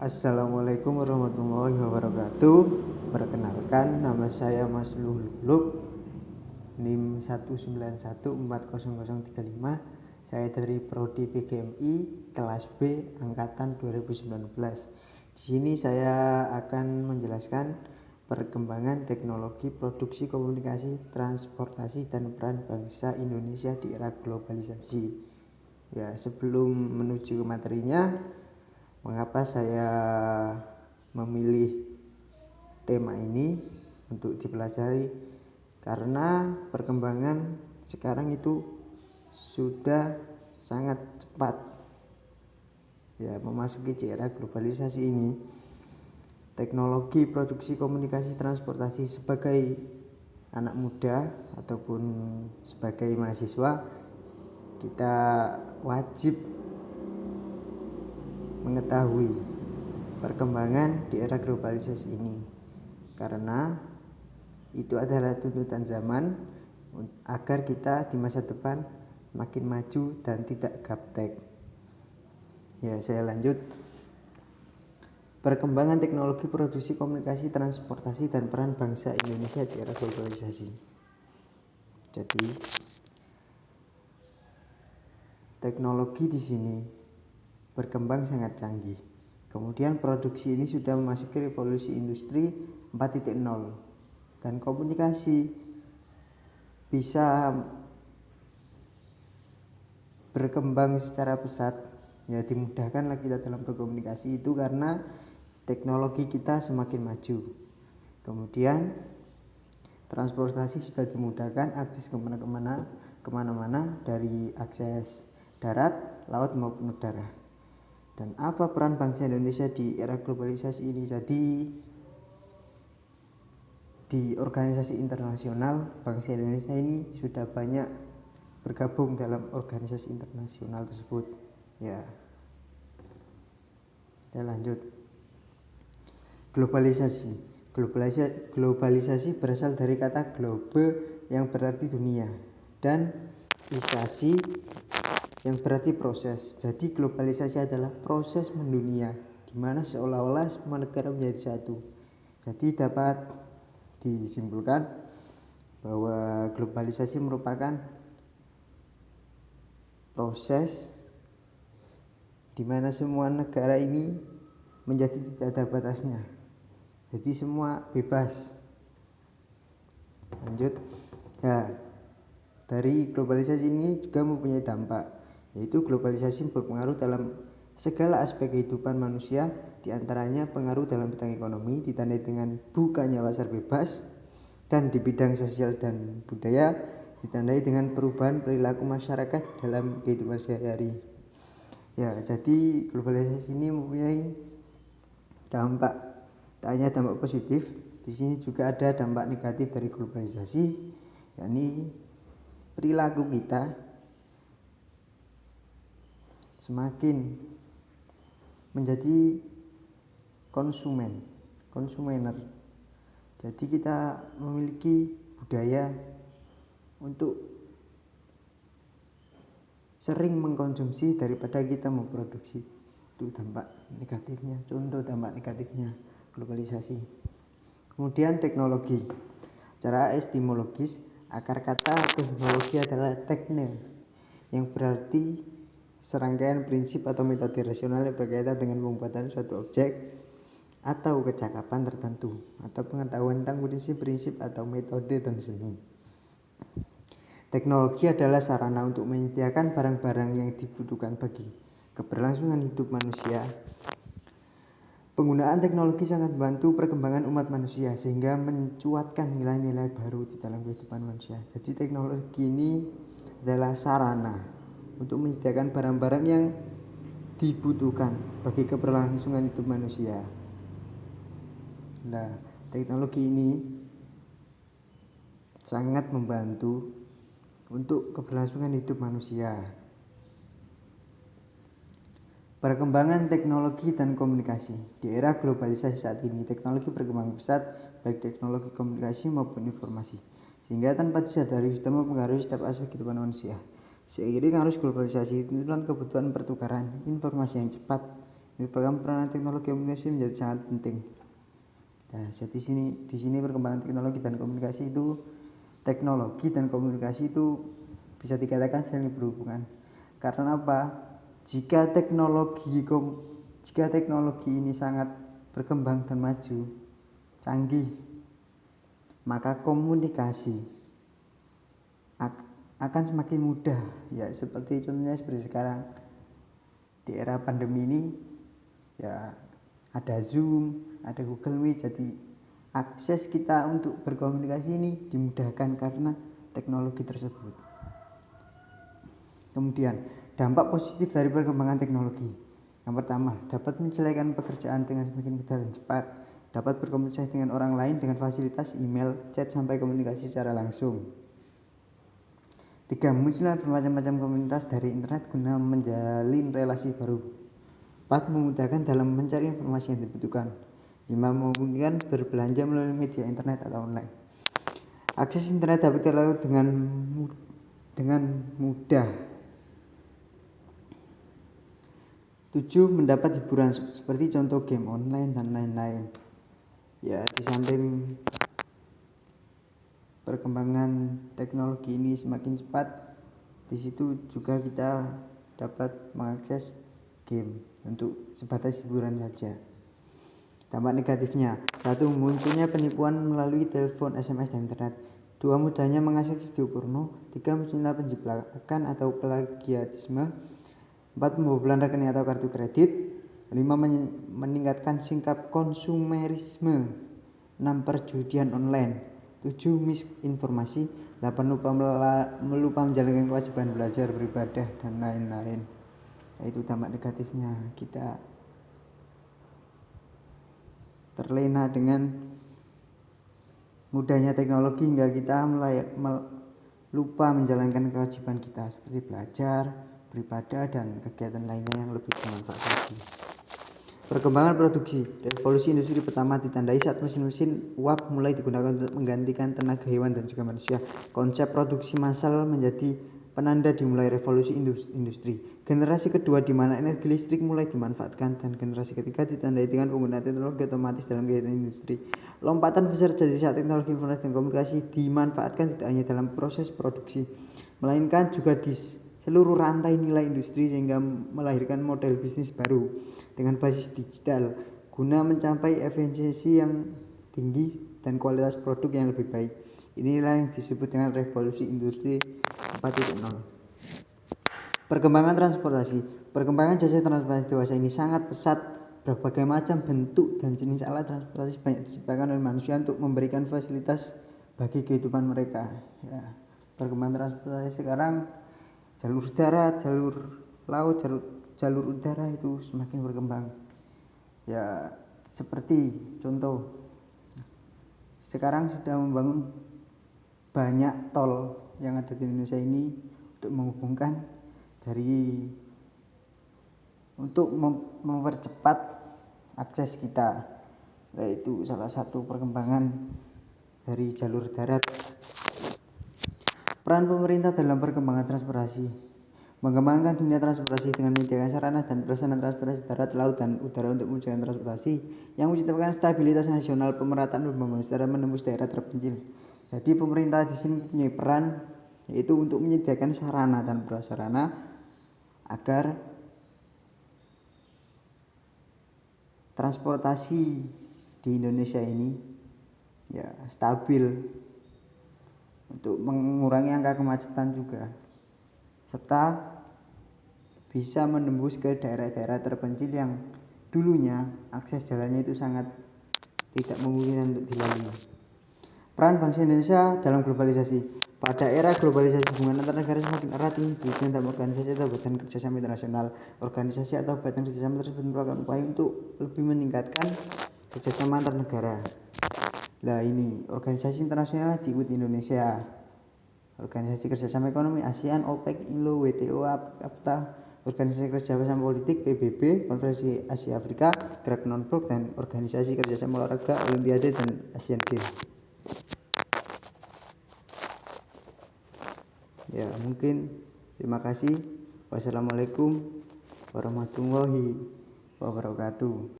Assalamualaikum warahmatullahi wabarakatuh. Perkenalkan, nama saya Mas Luhlub, NIM 1914035. Saya dari Prodi PGMI kelas B angkatan 2019. Di sini saya akan menjelaskan perkembangan teknologi produksi komunikasi, transportasi, dan peran bangsa Indonesia di era globalisasi. Ya, sebelum menuju ke materinya, mengapa saya memilih tema ini untuk dipelajari? Karena perkembangan sekarang itu sudah sangat cepat. Ya, memasuki era globalisasi ini, teknologi produksi komunikasi transportasi sebagai anak muda ataupun sebagai mahasiswa, kita wajib mengetahui perkembangan di era globalisasi ini, karena itu adalah tuntutan zaman agar kita di masa depan makin maju dan tidak gaptek. Ya, saya lanjut. Perkembangan teknologi produksi komunikasi, transportasi, dan peran bangsa Indonesia di era globalisasi. Jadi, teknologi di sini berkembang sangat canggih. Kemudian produksi ini sudah memasuki revolusi industri 4.0 dan komunikasi bisa berkembang secara pesat. Ya, dimudahkanlah kita dalam berkomunikasi itu karena teknologi kita semakin maju. Kemudian transportasi sudah dimudahkan, akses kemana-mana dari akses darat, laut maupun udara. Dan apa peran bangsa Indonesia di era globalisasi ini? Jadi di organisasi internasional, bangsa Indonesia ini sudah banyak bergabung dalam organisasi internasional tersebut. Ya, kita lanjut. Globalisasi berasal dari kata globe yang berarti dunia dan isasi yang berarti proses. Jadi globalisasi adalah proses mendunia, di mana seolah-olah semua negara menjadi satu. Jadi dapat disimpulkan bahwa globalisasi merupakan proses di mana semua negara ini menjadi tidak ada batasnya. Jadi semua bebas. Lanjut. Ya, dari globalisasi ini juga mempunyai dampak, yaitu globalisasi berpengaruh dalam segala aspek kehidupan manusia, diantaranya pengaruh dalam bidang ekonomi ditandai dengan bukanya pasar bebas, dan di bidang sosial dan budaya ditandai dengan perubahan perilaku masyarakat dalam kehidupan sehari-hari. Ya, jadi globalisasi ini mempunyai dampak, tak hanya dampak positif, di sini juga ada dampak negatif dari globalisasi, yakni perilaku kita semakin menjadi konsumener. Jadi kita memiliki budaya untuk sering mengkonsumsi daripada kita memproduksi. Itu dampak negatifnya, contoh dampak negatifnya globalisasi. Kemudian teknologi. Secara etimologis, akar kata teknologi adalah tekne, yang berarti serangkaian prinsip atau metode rasional yang berkaitan dengan pembuatan suatu objek atau kecakapan tertentu, atau pengetahuan tentang prinsip-prinsip atau metode dan seni. Teknologi adalah sarana untuk menyediakan barang-barang yang dibutuhkan bagi keberlangsungan hidup manusia. Penggunaan teknologi sangat membantu perkembangan umat manusia sehingga mencuatkan nilai-nilai baru di dalam kehidupan manusia. Jadi teknologi ini adalah sarana untuk menyediakan barang-barang yang dibutuhkan bagi keberlangsungan hidup manusia. Nah, teknologi ini sangat membantu untuk keberlangsungan hidup manusia. Perkembangan teknologi dan komunikasi. Di era globalisasi saat ini, teknologi berkembang pesat, baik teknologi komunikasi maupun informasi, sehingga tanpa disadari sudah mempengaruhi setiap aspek kehidupan manusia. Seiring arus globalisasi, tuntutan kebutuhan pertukaran informasi yang cepat, merupakan peranan teknologi komunikasi menjadi sangat penting. Nah, jadi di sini perkembangan teknologi dan komunikasi itu bisa dikatakan saling berhubungan. Karena apa? Jika teknologi ini sangat berkembang dan maju, canggih, maka komunikasi akan semakin mudah. Ya, seperti contohnya seperti sekarang di era pandemi ini, ya ada Zoom, ada Google Meet, jadi akses kita untuk berkomunikasi ini dimudahkan karena teknologi tersebut. Kemudian dampak positif dari perkembangan teknologi. Yang pertama, dapat menyelesaikan pekerjaan dengan semakin mudah dan cepat, dapat berkomunikasi dengan orang lain dengan fasilitas email, chat sampai komunikasi secara langsung. 3. Munculnya bermacam-macam komunitas dari internet guna menjalin relasi baru. 4. Memudahkan dalam mencari informasi yang dibutuhkan. 5. Memungkinkan berbelanja melalui media internet atau online. Akses internet dapat dilakukan dengan mudah. 7. Mendapat hiburan seperti contoh game online dan lain-lain. Ya, di samping perkembangan teknologi ini semakin cepat, di situ juga kita dapat mengakses game untuk sebatas hiburan saja. Dampak negatifnya: 1. Munculnya penipuan melalui telepon, SMS, dan internet. 2. Mudahnya mengakses video porno. 3. Munculnya penjebakan atau plagiarisme. 4. Pembobolan rekening atau kartu kredit. 5. Meningkatkan sikap konsumerisme. 6. Perjudian online. 7. Misinformasi. 8. Lupa menjalankan kewajiban belajar, beribadah, dan lain-lain. Itu dampak negatifnya. Kita terlena dengan mudahnya teknologi hingga kita lupa menjalankan kewajiban kita seperti belajar, beribadah, dan kegiatan lainnya yang lebih bermanfaat lagi. Perkembangan produksi. Revolusi industri pertama ditandai saat mesin-mesin uap mulai digunakan untuk menggantikan tenaga hewan dan juga manusia. Konsep produksi massal menjadi penanda dimulai revolusi industri. Generasi kedua di mana energi listrik mulai dimanfaatkan, dan generasi ketiga ditandai dengan penggunaan teknologi otomatis dalam kegiatan industri. Lompatan besar terjadi saat teknologi informasi dan komunikasi dimanfaatkan tidak hanya dalam proses produksi, melainkan juga di seluruh rantai nilai industri, sehingga melahirkan model bisnis baru dengan basis digital guna mencapai efisiensi yang tinggi dan kualitas produk yang lebih baik. Inilah yang disebut dengan revolusi industri 4.0. Perkembangan transportasi. Perkembangan jasa transportasi dewasa ini sangat pesat. Berbagai macam bentuk dan jenis alat transportasi banyak diciptakan oleh manusia untuk memberikan fasilitas bagi kehidupan mereka. Ya, perkembangan transportasi sekarang, jalur darat, jalur laut, jalur udara itu semakin berkembang. Ya, seperti contoh, sekarang sudah membangun banyak tol yang ada di Indonesia ini untuk menghubungkan untuk mempercepat akses kita, yaitu salah satu perkembangan dari jalur darat. Peran pemerintah dalam perkembangan transportasi. Mengembangkan dunia transportasi dengan menyediakan sarana dan prasarana transportasi darat, laut, dan udara untuk mewujudkan transportasi yang menciptakan stabilitas nasional, pemerataan pembangunan secara menembus daerah terpencil. Jadi pemerintah di sini punya peran, yaitu untuk menyediakan sarana dan prasarana agar transportasi di Indonesia ini ya stabil, untuk mengurangi angka kemacetan juga, serta bisa menembus ke daerah-daerah terpencil yang dulunya akses jalannya itu sangat tidak memungkinkan untuk dilalui. Peran bangsa Indonesia dalam globalisasi. Pada era globalisasi, hubungan antar negara semakin erat ini diwujudkan dalam organisasi atau badan kerjasama internasional. Organisasi atau badan kerjasama tersebut merupakan upaya untuk lebih meningkatkan kerjasama antar negara. Nah, ini organisasi internasional diikuti Indonesia. Organisasi Kerjasama Ekonomi ASEAN, OPEC, ILO, WTO, AFTA, Organisasi Kerjasama Politik PBB, Konferensi Asia Afrika, Gerak Non-Blok, dan Organisasi Kerjasama Olahraga Olimpiade dan Asian Games. Ya, mungkin terima kasih. Wassalamualaikum warahmatullahi wabarakatuh.